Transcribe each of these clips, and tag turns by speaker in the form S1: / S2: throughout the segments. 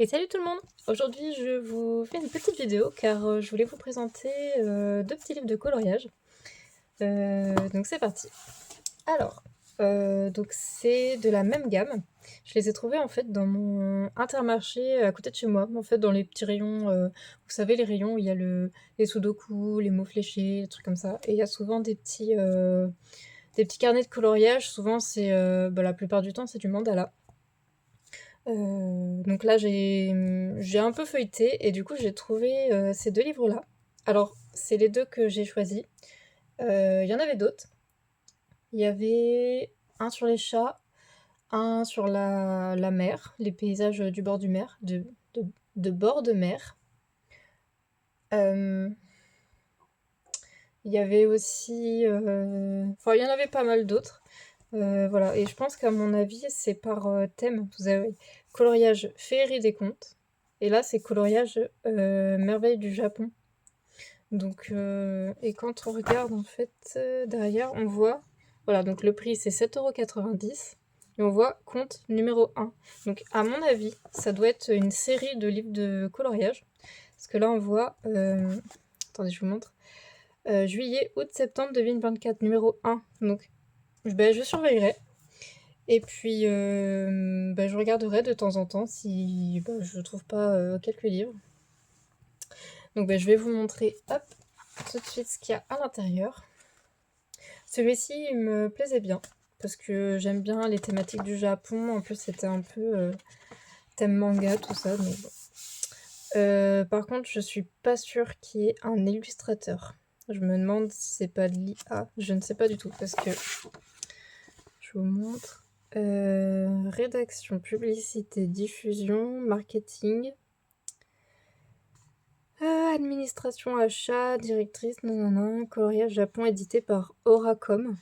S1: Et salut tout le monde! Aujourd'hui je vous fais une petite vidéo car je voulais vous présenter deux petits livres de coloriage. Donc c'est parti. Alors, donc c'est de la même gamme. Je les ai trouvés en fait dans mon Intermarché à côté de chez moi. En fait dans les petits rayons, vous savez les rayons où il y a les sudoku, les mots fléchés, des trucs comme ça. Et il y a souvent des petits carnets de coloriage. Souvent c'est, la plupart du temps c'est du mandala. Donc là, j'ai un peu feuilleté et du coup, j'ai trouvé ces deux livres-là. Alors, c'est les deux que j'ai choisis. Il y en avait d'autres. Il y avait un sur les chats, un sur la mer, les paysages du bord du mer, de bord de mer. Euh, il y avait aussi... Enfin, il y en avait pas mal d'autres. Voilà, et je pense qu'à mon avis, c'est par thème. Vous avez coloriage féerie des contes, et là, c'est coloriage merveille du Japon. Donc, et quand on regarde en fait derrière, on voit, voilà, donc le prix c'est 7,90 €, et on voit conte numéro 1. Donc, à mon avis, ça doit être une série de livres de coloriage, parce que là, on voit, attendez, je vous montre, juillet, août, septembre 2024, numéro 1. Donc, je surveillerai. Et puis, je regarderai de temps en temps si je trouve pas quelques livres. Donc, je vais vous montrer, hop, tout de suite ce qu'il y a à l'intérieur. Celui-ci, il me plaisait bien parce que j'aime bien les thématiques du Japon. En plus, c'était un peu thème manga, tout ça. Donc bon. Par contre, je suis pas sûre qu'il y ait un illustrateur. Je me demande si c'est pas de l'IA. Je ne sais pas du tout parce que je vous montre. Rédaction, publicité, diffusion, marketing, administration, achat, directrice, nanana, coloriage Japon, édité par Oracom.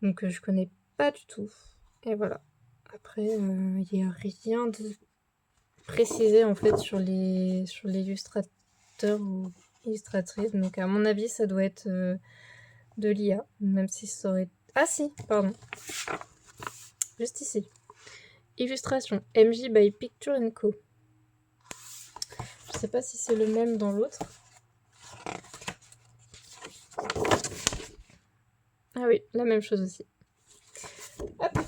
S1: Donc je connais pas du tout. Et voilà. Après, il n'y a rien de précisé en fait sur l'illustrateur ou illustratrice. Donc à mon avis, ça doit être de l'IA, même si ça aurait... Ah si, pardon. Juste ici. Illustration, MJ by Picture Co. Je sais pas si c'est le même dans l'autre. Ah oui, la même chose aussi. Hop.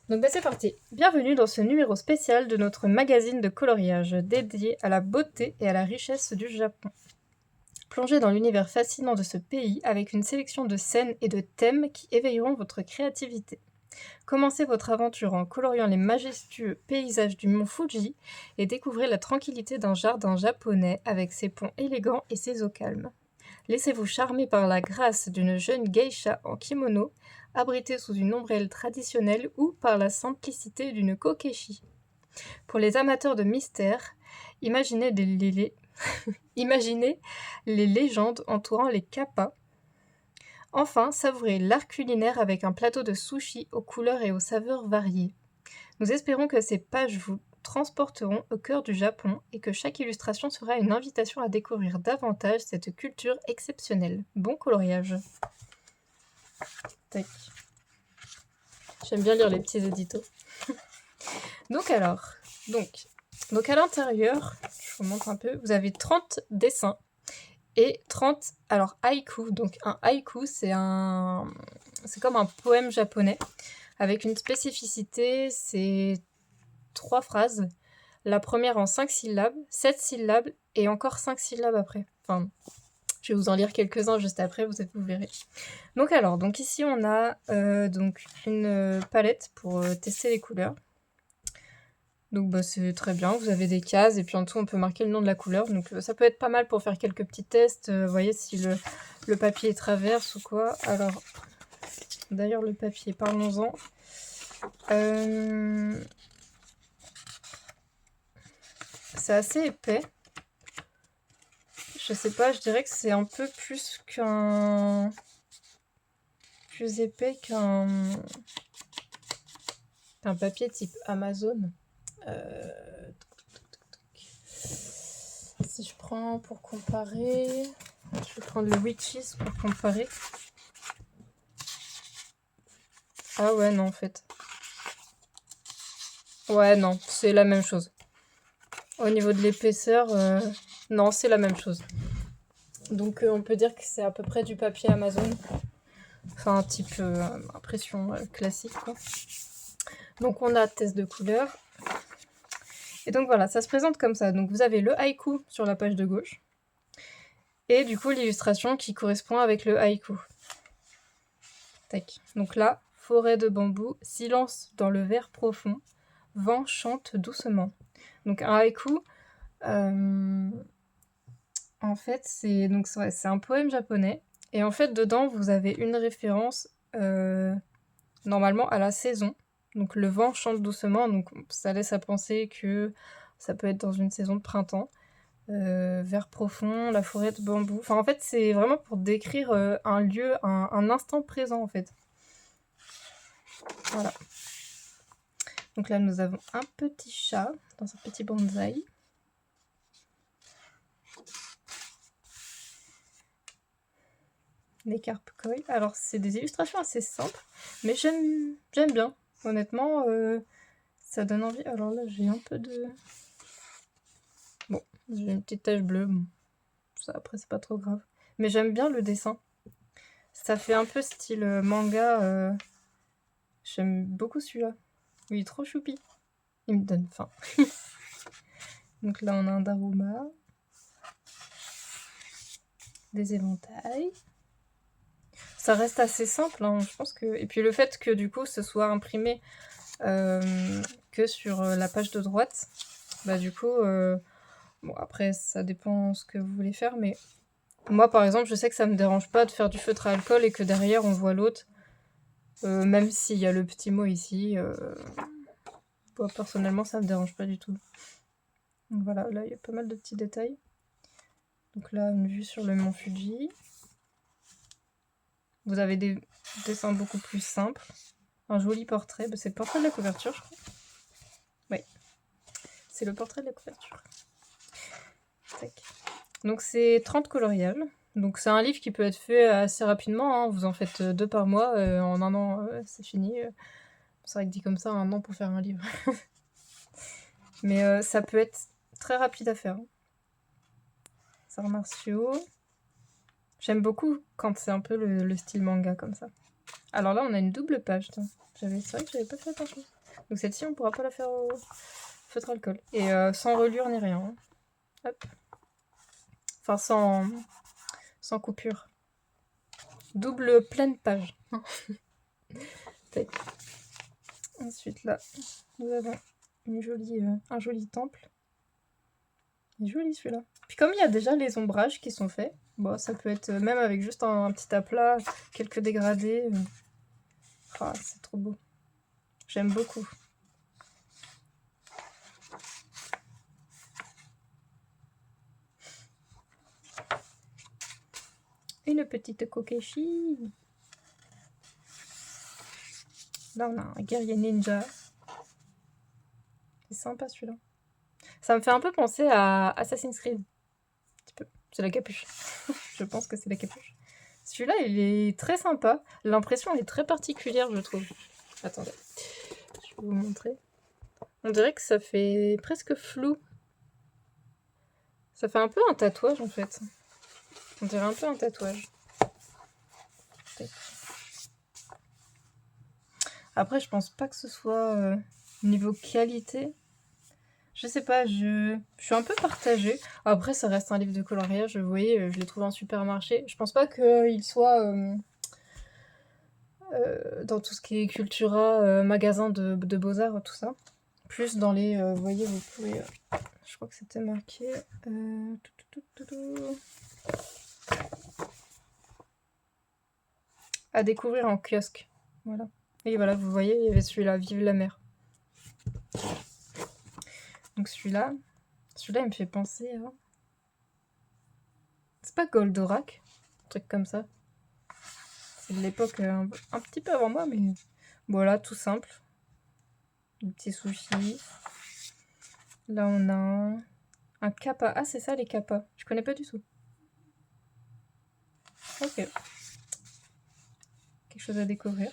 S1: Donc c'est parti. Bienvenue dans ce numéro spécial de notre magazine de coloriage dédié à la beauté et à la richesse du Japon. Plongez dans l'univers fascinant de ce pays avec une sélection de scènes et de thèmes qui éveilleront votre créativité. Commencez votre aventure en coloriant les majestueux paysages du mont Fuji et découvrez la tranquillité d'un jardin japonais avec ses ponts élégants et ses eaux calmes. Laissez-vous charmer par la grâce d'une jeune geisha en kimono, abritée sous une ombrelle traditionnelle, ou par la simplicité d'une kokeshi. Pour les amateurs de mystère, imaginez les légendes entourant les kappas. Enfin, savourez l'art culinaire avec un plateau de sushi aux couleurs et aux saveurs variées. Nous espérons que ces pages vous transporteront au cœur du Japon et que chaque illustration sera une invitation à découvrir davantage cette culture exceptionnelle. Bon coloriage. Tac. J'aime bien lire les petits éditos. Donc à l'intérieur, je vous montre un peu, vous avez 30 dessins et 30 haïkus. Donc un haïku, c'est comme un poème japonais avec une spécificité, c'est 3 phrases. La première en 5 syllabes, 7 syllabes et encore 5 syllabes après. Enfin, je vais vous en lire quelques-uns juste après, vous verrez. Donc ici on a donc une palette pour tester les couleurs. Donc c'est très bien, vous avez des cases et puis en dessous on peut marquer le nom de la couleur. Donc ça peut être pas mal pour faire quelques petits tests. Vous voyez si le papier traverse ou quoi. Alors, d'ailleurs le papier, parlons-en. C'est assez épais. Je sais pas, je dirais que c'est un peu plus épais qu'un papier type Amazon. Si je prends pour comparer, je vais prendre le Witches pour comparer. Ah ouais, non, en fait. Ouais, non, c'est la même chose. Au niveau de l'épaisseur, non, c'est la même chose. Donc on peut dire que c'est à peu près du papier Amazon. Enfin, un type impression classique, quoi. Donc on a test de couleur. Et donc voilà, ça se présente comme ça. Donc vous avez le haïku sur la page de gauche. Et du coup l'illustration qui correspond avec le haïku. Tac. Donc là, forêt de bambou, silence dans le vert profond, vent chante doucement. Donc un haïku, en fait, c'est un poème japonais. Et en fait, dedans, vous avez une référence normalement à la saison. Donc le vent chante doucement, donc ça laisse à penser que ça peut être dans une saison de printemps. Vert profond, la forêt de bambou. Enfin, en fait, c'est vraiment pour décrire un lieu, un instant présent, en fait. Voilà. Donc là, nous avons un petit chat dans un petit bonsaï. Les carpes koi. Alors, c'est des illustrations assez simples, mais j'aime bien. Honnêtement, ça donne envie. Alors là, j'ai un peu de... Bon, j'ai une petite tache bleue. Bon, ça, après, c'est pas trop grave. Mais j'aime bien le dessin. Ça fait un peu style manga. J'aime beaucoup celui-là. Il est trop choupi. Il me donne faim. Donc là, on a un Daruma. Des éventails. Ça reste assez simple, hein, je pense que... Et puis le fait que du coup, ce soit imprimé que sur la page de droite, bah du coup... Bon, après, ça dépend ce que vous voulez faire, mais... Moi, par exemple, je sais que ça me dérange pas de faire du feutre à alcool et que derrière, on voit l'autre. Même s'il y a le petit mot ici. Moi, personnellement, ça me dérange pas du tout. Donc voilà, là, il y a pas mal de petits détails. Donc là, une vue sur le mont Fuji. Vous avez des dessins beaucoup plus simples. Un joli portrait. Bah, c'est le portrait de la couverture, je crois. Oui, c'est le portrait de la couverture. Tac. Donc c'est 30 coloriages. Donc c'est un livre qui peut être fait assez rapidement. Hein. Vous en faites 2 par mois. En un an, c'est fini. C'est vrai que dit comme ça, 1 an pour faire un livre. Mais ça peut être très rapide à faire. C'est arts martiaux. J'aime beaucoup quand c'est un peu le style manga comme ça. Alors là, on a une double page. C'est vrai que j'avais pas fait attention. Donc celle-ci, on pourra pas la faire au feutre alcool. Et sans reliure ni rien. Hein. Hop. Enfin, sans coupure. Double pleine page. Ensuite, là, nous avons un joli temple. Il est joli celui-là. Puis comme il y a déjà les ombrages qui sont faits, bon, ça peut être même avec juste un petit aplat, quelques dégradés. Ah, c'est trop beau. J'aime beaucoup. Une petite kokeshi. Là, on a un guerrier ninja. C'est sympa celui-là. Ça me fait un peu penser à Assassin's Creed. Un petit peu. C'est la capuche. Je pense que c'est la capuche. Celui-là, il est très sympa. L'impression est très particulière, je trouve. Attendez. Je vais vous montrer. On dirait que ça fait presque flou. Ça fait un peu un tatouage, en fait. On dirait un peu un tatouage. Après, je pense pas que ce soit niveau qualité. Je sais pas, je suis un peu partagée. Après, ça reste un livre de coloriage, vous voyez, je l'ai trouvé en supermarché. Je pense pas qu'il soit dans tout ce qui est Cultura, magasin de beaux-arts, tout ça. Plus dans les... vous voyez, vous pouvez... je crois que c'était marqué... à découvrir en kiosque. Voilà. Et voilà, vous voyez, il y avait celui-là, Vive la mer. Donc celui-là, il me fait penser à... C'est pas Goldorak, un truc comme ça. C'est de l'époque un petit peu avant moi, mais voilà, tout simple. Un petit sushi. Là, on a un kappa. Ah, c'est ça les kappas. Je connais pas du tout. Ok. Quelque chose à découvrir.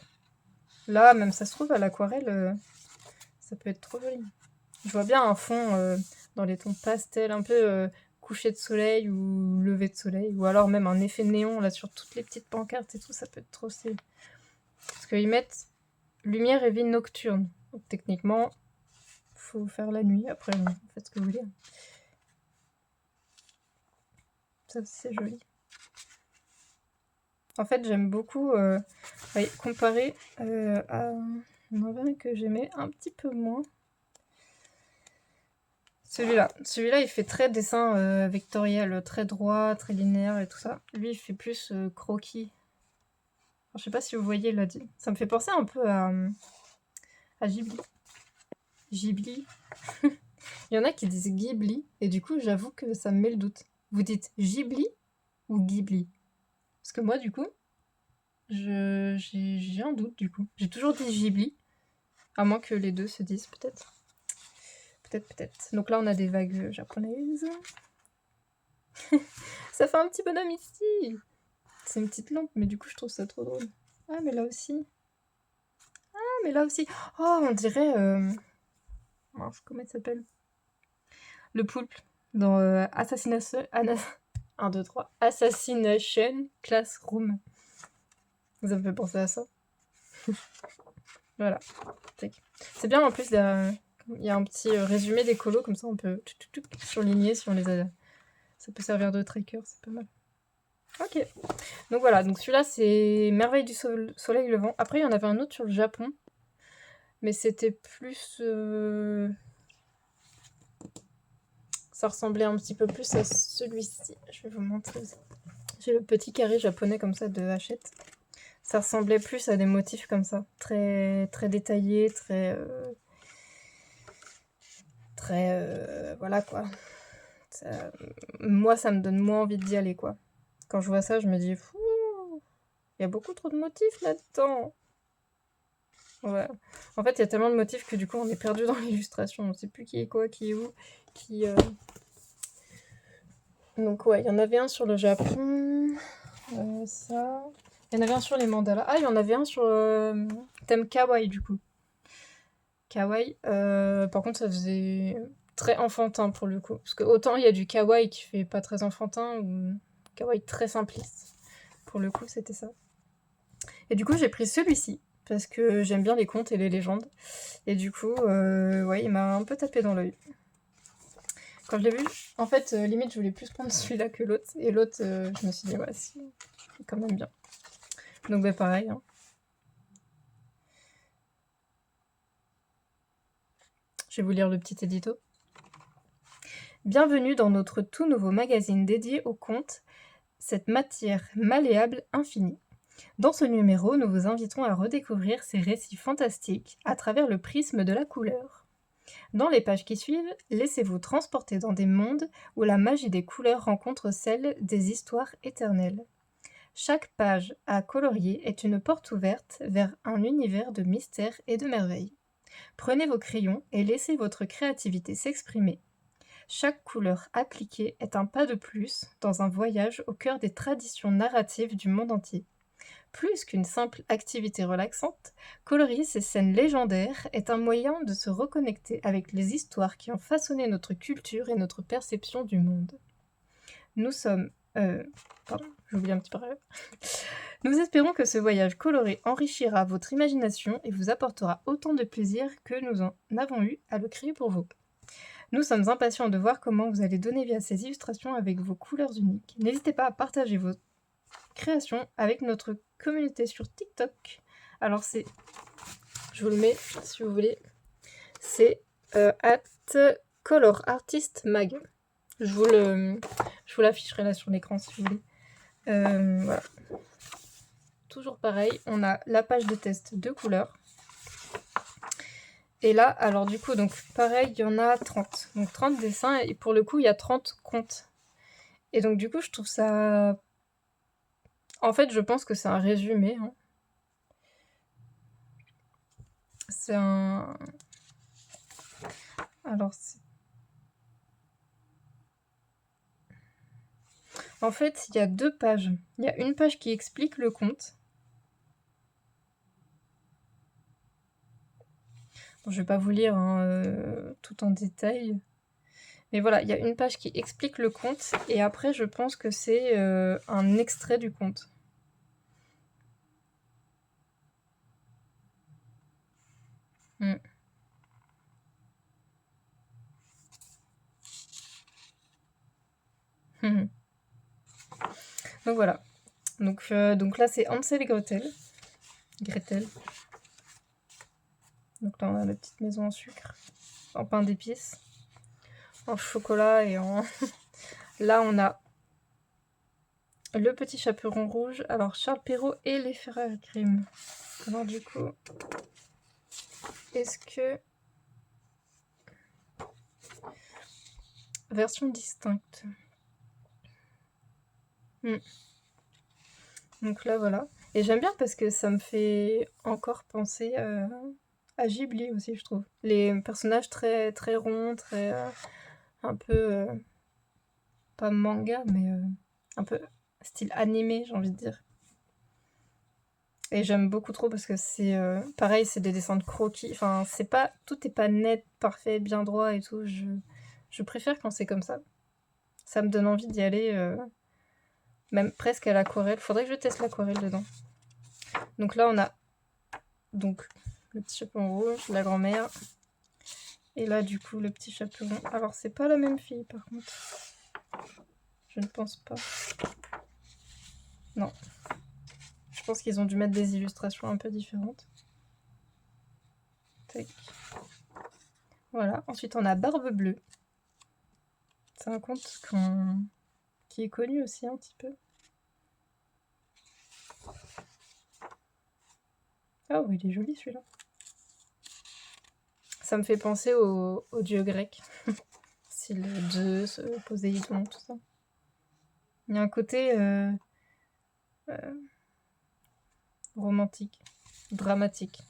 S1: Là, même ça se trouve, à l'aquarelle, ça peut être trop joli. Je vois bien un fond dans les tons pastels, un peu coucher de soleil ou lever de soleil, ou alors même un effet néon là sur toutes les petites pancartes et tout, ça peut être trop stylé. Parce qu'ils mettent lumière et vie nocturne. Donc techniquement, faut faire la nuit. Après, vous faites ce que vous voulez. Ça, c'est joli. En fait, j'aime beaucoup comparer à un envers que j'aimais un petit peu moins. Celui-là. Celui-là, il fait très dessin vectoriel, très droit, très linéaire et tout ça. Lui, il fait plus croquis. Alors, je sais pas si vous voyez là. Ça me fait penser un peu à Ghibli. Ghibli. Il y en a qui disent Ghibli, et du coup, j'avoue que ça me met le doute. Vous dites Ghibli ou Ghibli? Parce que moi, du coup, j'ai un doute, du coup. J'ai toujours dit Ghibli, à moins que les deux se disent, peut-être. Peut-être. Donc là, on a des vagues japonaises. Ça fait un petit bonhomme ici. C'est une petite lampe, mais du coup, je trouve ça trop drôle. Ah, mais là aussi. Oh, on dirait... comment il s'appelle? Le poulpe. Dans Assassination... 1, 2, 3. Assassination Classroom. Ça me fait penser à ça. Voilà. C'est bien, en plus, il y a un petit résumé des colos, comme ça on peut surligner si on les a. Ça peut servir de tracker, c'est pas mal. Ok. Donc voilà, donc celui-là c'est Merveille du soleil levant. Après il y en avait un autre sur le Japon, mais c'était plus... Ça ressemblait un petit peu plus à celui-ci. Je vais vous montrer. J'ai le petit carré japonais comme ça de Hachette. Ça ressemblait plus à des motifs comme ça, très, très détaillés, très... voilà quoi. Moi, ça me donne moins envie d'y aller, quoi. Quand je vois ça, je me dis, fou, il y a beaucoup trop de motifs là-dedans. Ouais. En fait, il y a tellement de motifs que du coup, on est perdu dans l'illustration. On ne sait plus qui est quoi, qui est où, qui... Donc ouais, il y en avait un sur le Japon, ça... Il y en avait un sur les mandalas. Ah, il y en avait un sur thème kawaii, du coup. Kawaii, par contre, ça faisait très enfantin pour le coup. Parce que autant il y a du kawaii qui fait pas très enfantin, ou kawaii très simpliste. Pour le coup, c'était ça. Et du coup, j'ai pris celui-ci, parce que j'aime bien les contes et les légendes. Et du coup, ouais, il m'a un peu tapé dans l'œil. Quand je l'ai vu, en fait, limite, je voulais plus prendre celui-là que l'autre. Et l'autre, je me suis dit, ouais, c'est quand même bien. Donc, bah, pareil. Hein. Je vais vous lire le petit édito. Bienvenue dans notre tout nouveau magazine dédié aux contes, cette matière malléable infinie. Dans ce numéro, nous vous invitons à redécouvrir ces récits fantastiques à travers le prisme de la couleur. Dans les pages qui suivent, laissez-vous transporter dans des mondes où la magie des couleurs rencontre celle des histoires éternelles. Chaque page à colorier est une porte ouverte vers un univers de mystère et de merveille. Prenez vos crayons et laissez votre créativité s'exprimer. Chaque couleur appliquée est un pas de plus dans un voyage au cœur des traditions narratives du monde entier. Plus qu'une simple activité relaxante, colorier ces scènes légendaires est un moyen de se reconnecter avec les histoires qui ont façonné notre culture et notre perception du monde. Nous sommes... pardon, j'ai oublié un petit paragraphe. Nous espérons que ce voyage coloré enrichira votre imagination et vous apportera autant de plaisir que nous en avons eu à le créer pour vous. Nous sommes impatients de voir comment vous allez donner vie à ces illustrations avec vos couleurs uniques. N'hésitez pas à partager vos créations avec notre communauté sur TikTok. Alors c'est, je vous le mets si vous voulez, c'est @colorartistmag. Je vous l'afficherai là sur l'écran si vous voulez. Voilà. Toujours pareil, on a la page de test de couleurs. Et là, alors du coup, donc pareil, il y en a 30. Donc 30 dessins, et pour le coup, il y a 30 contes. Et donc du coup, je trouve ça... En fait, je pense que c'est un résumé. Hein. C'est un... Alors, en fait, il y a 2 pages. Il y a une page qui explique le conte. Bon, je vais pas vous lire hein, tout en détail. Mais voilà, il y a une page qui explique le conte, et après, je pense que c'est un extrait du conte. Mm. Donc voilà. Donc là, c'est Hansel et Gretel. Gretel. Donc là, on a la petite maison en sucre, en pain d'épices, en chocolat et en... Là, on a le petit chaperon rouge. Alors, Charles Perrault et les frères Grimm. Alors du coup, est-ce que... Version distincte. Donc là, voilà. Et j'aime bien parce que ça me fait encore penser à Ghibli aussi, je trouve. Les personnages très, très ronds, très... un peu... pas manga, mais un peu style animé, j'ai envie de dire. Et j'aime beaucoup trop parce que c'est... pareil, c'est des dessins de croquis. Enfin, c'est pas... Tout est pas net, parfait, bien droit et tout. Je préfère quand c'est comme ça. Ça me donne envie d'y aller... même presque à l'aquarelle. Faudrait que je teste l'aquarelle dedans. Donc là, on a donc le petit chaperon rouge, la grand-mère. Et là, du coup, le petit chaperon. Alors, c'est pas la même fille, par contre. Je ne pense pas. Non. Je pense qu'ils ont dû mettre des illustrations un peu différentes. Tac. Voilà. Ensuite, on a Barbe Bleue. C'est un conte qui est connu aussi un petit peu. Ah oui, il est joli celui-là. Ça me fait penser aux dieux grecs. C'est le Zeus, Poséidon, tout ça. Il y a un côté romantique, dramatique.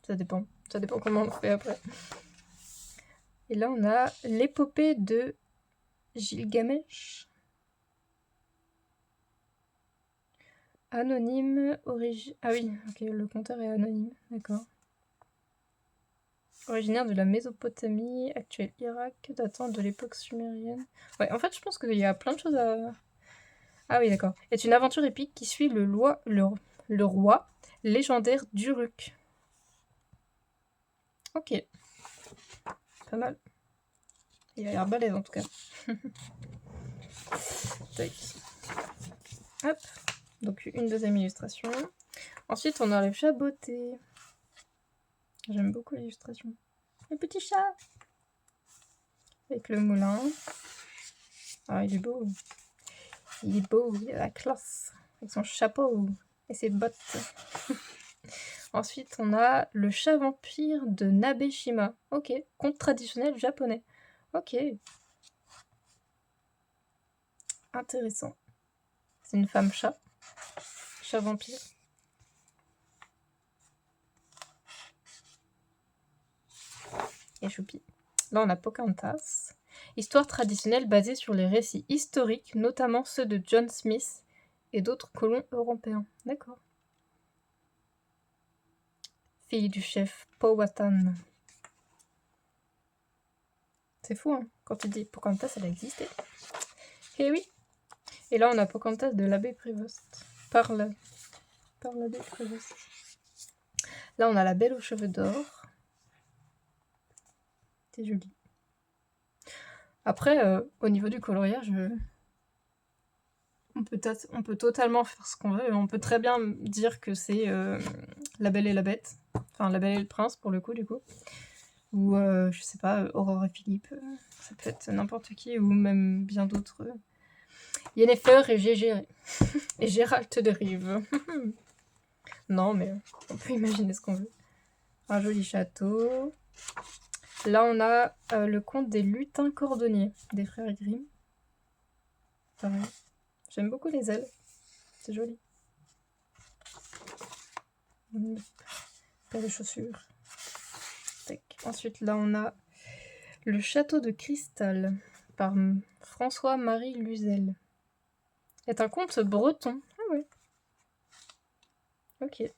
S1: Ça dépend. Ça dépend comment on le fait après. Et là, on a l'épopée de Gilgamesh. Anonyme, origine... Ah oui, ok, le conteur est anonyme, d'accord. Originaire de la Mésopotamie, actuel Irak, datant de l'époque sumérienne. Ouais, en fait, je pense qu'il y a plein de choses à... Ah oui, d'accord. Est une aventure épique qui suit le roi légendaire d'Uruk. Ok. Pas mal. Il a l'air balèze en tout cas. Tac. Hop. Donc une deuxième illustration. Ensuite, on a le chat beauté. J'aime beaucoup l'illustration. Le petit chat. Avec le moulin. Ah, il est beau. Il est beau, il a la classe. Avec son chapeau et ses bottes. Ensuite, on a le chat vampire de Nabeshima. Ok, conte traditionnel japonais. Ok. Intéressant. C'est une femme chat. Chat vampire. Et choupi. Là, on a Pocahontas. Histoire traditionnelle basée sur les récits historiques, notamment ceux de John Smith et d'autres colons européens. D'accord. Fille du chef Powhatan. C'est fou, hein, quand tu dis Pocahontas, elle a existé. Eh oui. Et là, on a Pocahontas de l'abbé Prévost. Par l'abbé Prévost. Là, on a la Belle aux cheveux d'or. C'est joli. Après, au niveau du coloriage, on peut totalement faire ce qu'on veut. On peut très bien dire que c'est La Belle et la Bête. Enfin, La Belle et le Prince, pour le coup, du coup. Ou, je sais pas, Aurore et Philippe. Ça peut être n'importe qui, ou même bien d'autres. Yennefer et Gégé. Et Gérald de Rive. Non, mais on peut imaginer ce qu'on veut. Un joli château. Là, on a le conte des lutins cordonniers des frères Grimm. Pareil. J'aime beaucoup les ailes. C'est joli. Pas de chaussures. Tac. Ensuite, là, on a le château de cristal par François-Marie Luzel. C'est un conte breton. Ah ouais. Ok. Il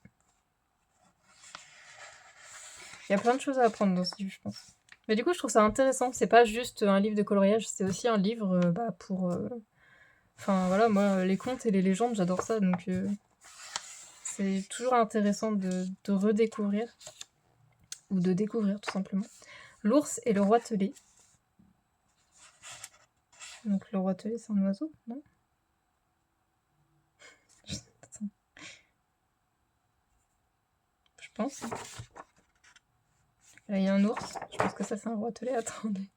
S1: y a plein de choses à apprendre dans ce livre, je pense. Mais du coup, je trouve ça intéressant. C'est pas juste un livre de coloriage, c'est aussi un livre, pour, enfin voilà, moi, les contes et les légendes, j'adore ça, donc c'est toujours intéressant de redécouvrir ou de découvrir tout simplement. L'ours et le roi Telé. Donc le roi Telé, c'est un oiseau, non? Attends, je pense. Là, il y a un ours. Je pense que ça, c'est un roi Telé. Attendez.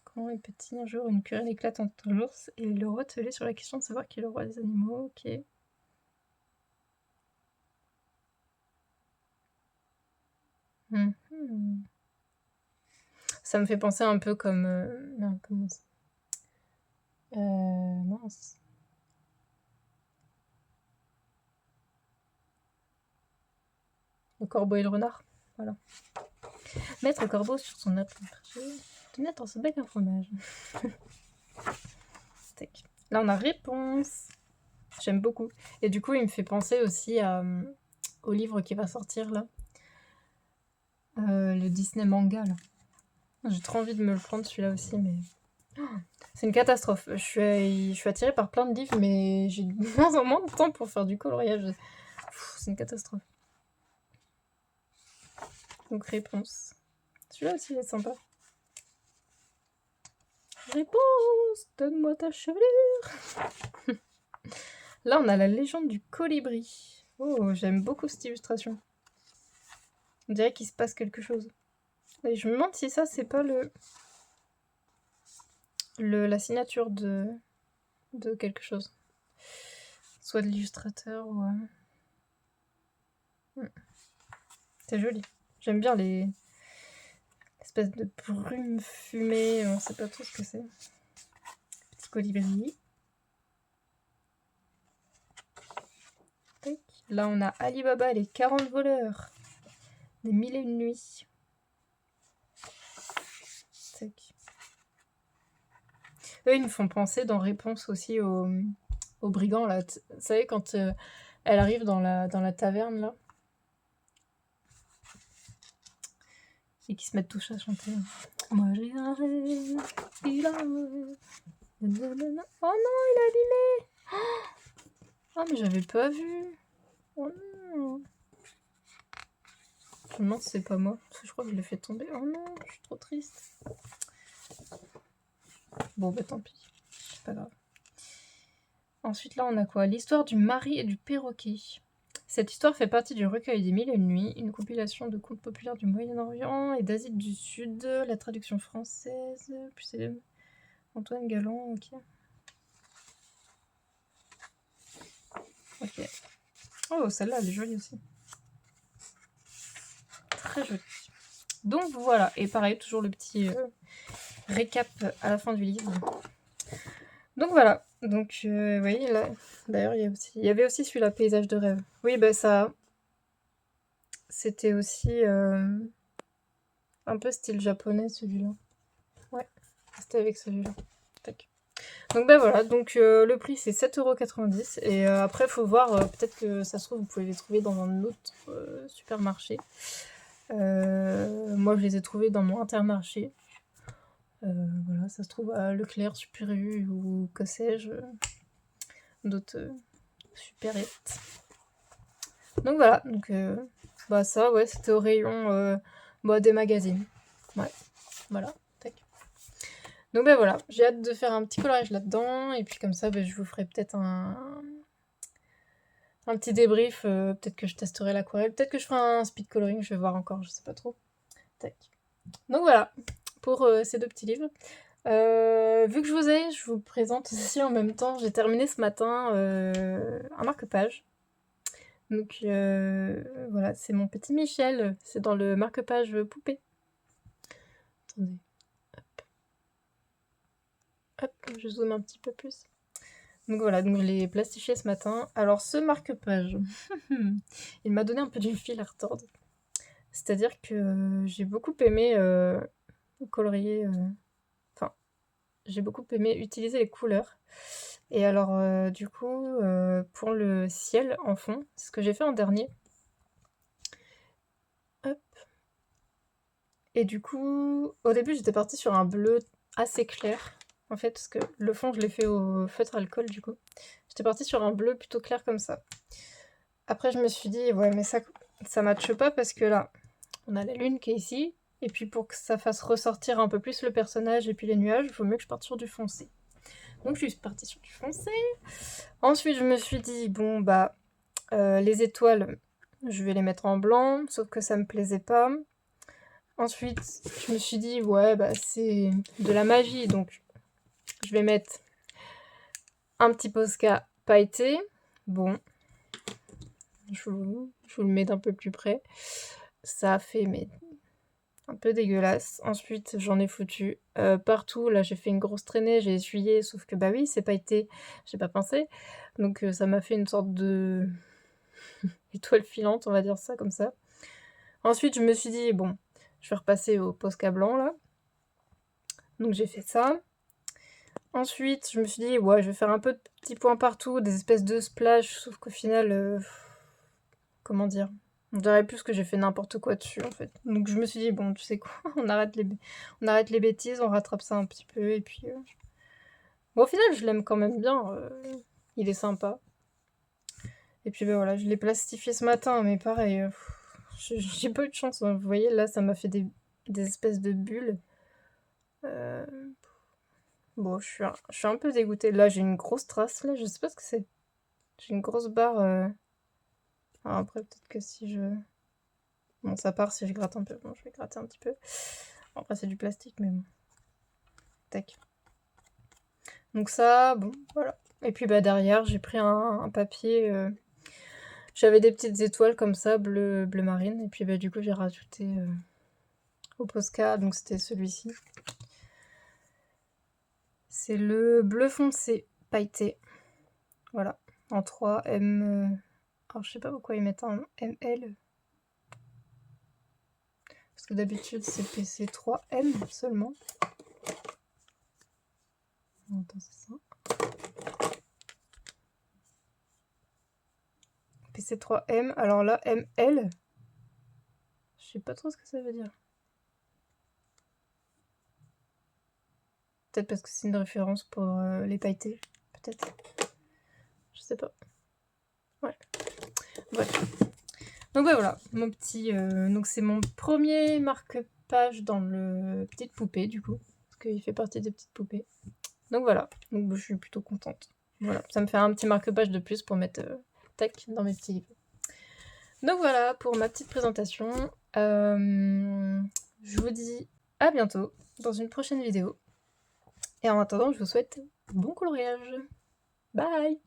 S1: Quand est petit, un jour, une querelle éclate entre l'ours et le roi Telé sur la question de savoir qui est le roi des animaux. Ok. Mhm. Ça me fait penser un peu comme... non, comment ça mince. Le corbeau et le renard. Voilà. Mettre corbeau sur son apron de mettre son bec un fromage. Tac. Là, on a réponse. J'aime beaucoup. Et du coup, il me fait penser aussi au livre qui va sortir là. Le Disney manga là. J'ai trop envie de me le prendre celui-là aussi, mais... C'est une catastrophe. Je suis attirée par plein de livres, mais j'ai de moins en moins de temps pour faire du coloriage. C'est une catastrophe. Donc réponse. Celui-là aussi il est sympa. Réponse, donne-moi ta chevelure. Là, on a la légende du colibri. Oh, j'aime beaucoup cette illustration. On dirait qu'il se passe quelque chose. Et je me demande si ça, c'est pas la signature de quelque chose. Soit de l'illustrateur ou... C'est joli. J'aime bien l'espèce de brume fumée. On sait pas trop ce que c'est. Petit colibri. Tac. Là, on a Alibaba et les 40 voleurs. Des 1001 nuits. Tac. Eux, ils me font penser dans Réponse aussi aux brigands, là. Vous savez, quand elle arrive dans la taverne, là, et qu'ils se mettent tous à chanter. Moi, j'ai un rêve, il a un rêve. Oh non, il a abîmé. Ah, mais j'avais pas vu. Oh non. Je me demande si c'est pas moi, parce que je crois que je l'ai fait tomber. Oh non, je suis trop triste. Bon, bah tant pis, c'est pas grave. Ensuite, là, on a quoi? L'histoire du mari et du perroquet. Cette histoire fait partie du recueil des 1001 nuits, une compilation de contes populaires du Moyen-Orient et d'Asie du Sud. La traduction française, puis c'est Antoine Galland, ok. Ok. Oh, celle-là, elle est jolie aussi. Très jolie. Donc voilà, et pareil, toujours le petit récap à la fin du livre. Donc voilà, donc vous voyez là, d'ailleurs il y avait aussi celui-là, Paysage de rêve. Oui, bah ça, c'était aussi un peu style japonais celui-là. Ouais, c'était avec celui-là. Tac. Donc ben voilà, donc le prix c'est 7,90 € et après il faut voir, peut-être que ça se trouve vous pouvez les trouver dans un autre supermarché. Moi je les ai trouvés dans mon Intermarché. Voilà, ça se trouve à Leclerc, Super U ou que sais-je, d'autres supérettes. Donc voilà, donc bah ça ouais, c'était au rayon des magazines. Ouais, voilà, tac. Donc ben voilà, j'ai hâte de faire un petit coloriage là-dedans et puis comme ça je vous ferai peut-être un petit débrief, peut-être que je testerai l'aquarelle, peut-être que je ferai un speed coloring, je vais voir encore, je sais pas trop. Tac. Donc voilà, pour ces 2 petits livres. Vu que je vous présente aussi en même temps, j'ai terminé ce matin un marque-page. Donc voilà, c'est mon petit Michel, c'est dans le marque-page poupée. Attendez, hop, je zoome un petit peu plus. Donc voilà, donc je l'ai plastifié ce matin. Alors ce marque-page, il m'a donné un peu du fil à retordre. C'est-à-dire que j'ai beaucoup aimé colorier, enfin, j'ai beaucoup aimé utiliser les couleurs. Et alors, du coup, pour le ciel en fond, c'est ce que j'ai fait en dernier. Et du coup, au début, j'étais partie sur un bleu assez clair, en fait, parce que le fond, je l'ai fait au feutre alcool, du coup. J'étais partie sur un bleu plutôt clair comme ça. Après, je me suis dit, ouais, mais ça matche pas parce que là, on a la lune qui est ici, et puis pour que ça fasse ressortir un peu plus le personnage et puis les nuages, il faut mieux que je parte sur du foncé. Donc je suis partie sur du foncé. Ensuite, je me suis dit, bon, bah, les étoiles, je vais les mettre en blanc, sauf que ça me plaisait pas. Ensuite, je me suis dit, ouais, bah, c'est de la magie, donc je vais mettre un petit Posca pailleté. Bon, je vous le mets d'un peu plus près. Ça a fait mais un peu dégueulasse. Ensuite, j'en ai foutu partout. Là, j'ai fait une grosse traînée, j'ai essuyé, sauf que bah oui, c'est pailleté, j'ai pas pensé. Donc ça m'a fait une sorte de étoile filante, on va dire ça comme ça. Ensuite, je me suis dit, bon, je vais repasser au Posca blanc là. Donc j'ai fait ça. Ensuite, je me suis dit, ouais, je vais faire un peu de petits points partout, des espèces de splash, sauf qu'au final, comment dire? On dirait plus que j'ai fait n'importe quoi dessus, en fait. Donc je me suis dit, bon, tu sais quoi, on arrête les bêtises, on rattrape ça un petit peu, et puis... Bon, au final, je l'aime quand même bien, il est sympa. Et puis, bah voilà, je l'ai plastifié ce matin, mais pareil, j'ai pas eu de chance, hein. Vous voyez, là, ça m'a fait des espèces de bulles. Bon, je suis un peu dégoûtée. Là, j'ai une grosse trace, là, je sais pas ce que c'est. J'ai une grosse barre. Alors après, peut-être que si je... Bon, ça part si je gratte un peu. Bon, je vais gratter un petit peu. Bon, après, c'est du plastique, mais bon. Tac. Donc ça, bon, voilà. Et puis, bah, derrière, j'ai pris un papier. J'avais des petites étoiles comme ça, bleu marine. Et puis, bah, du coup, j'ai rajouté au Posca. Donc, c'était celui-ci. C'est le bleu foncé pailleté. Voilà. En 3 M... Alors, je sais pas pourquoi ils mettent un ML. Parce que d'habitude, c'est PC3M seulement. Attends, c'est ça. PC3M. Alors là, ML. Je sais pas trop ce que ça veut dire. Peut-être parce que c'est une référence pour les pailletés. Peut-être. Je sais pas. Ouais. Bref. Donc ouais, voilà. Mon petit... donc c'est mon premier marque-page dans le petite poupée, du coup. Parce qu'il fait partie des petites poupées. Donc voilà. Donc je suis plutôt contente. Voilà. Ça me fait un petit marque-page de plus pour mettre tac dans mes petits livres. Donc voilà pour ma petite présentation. Je vous dis à bientôt dans une prochaine vidéo. Et en attendant, je vous souhaite bon coloriage. Bye!